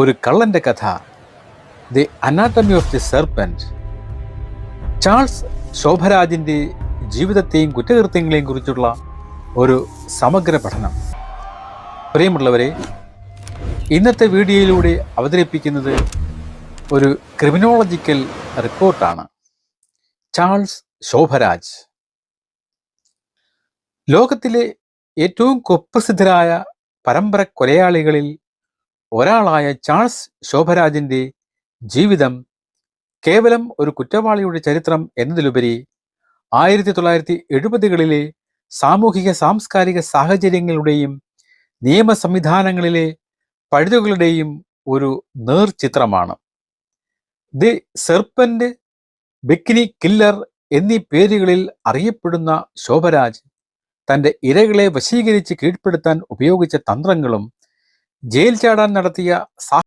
ഒരു കള്ളന്റെ കഥ, the anatomy of the serpent. Charles ശോഭരാജിന്റെ ജീവിതത്തെയും കുറ്റകൃത്യങ്ങളെയും കുറിച്ചുള്ള ഒരു സമഗ്ര പഠനം. പ്രിയമുള്ളവരെ, ഇന്നത്തെ വീഡിയോയിലൂടെ അവതരിപ്പിക്കുന്നത് ഒരു ക്രിമിനോളജിക്കൽ റിപ്പോർട്ടാണ്. ചാൾസ് ശോഭരാജ് ലോകത്തിലെ ഏറ്റവും കുപ്രസിദ്ധരായ പരമ്പര കൊലയാളികളിൽ ഒരാളായ ചാൾസ് ശോഭരാജിന്റെ ജീവിതം കേവലം ഒരു കുറ്റവാളിയുടെ ചരിത്രം എന്നതിലുപരി 1970കളിലെ സാമൂഹിക സാംസ്കാരിക സാഹചര്യങ്ങളുടെയും നിയമ സംവിധാനങ്ങളിലെ പഴുതുകളുടെയും ഒരു നേർചിത്രമാണ്. ദി സെർപ്പന്റ്, ബിക്കിനി കില്ലർ എന്നീ പേരുകളിൽ അറിയപ്പെടുന്ന ശോഭരാജ് തൻ്റെ ഇരകളെ വശീകരിച്ച് കീഴ്പ്പെടുത്താൻ ഉപയോഗിച്ച തന്ത്രങ്ങളും ജയിൽ ചാടാൻ നടത്തിയ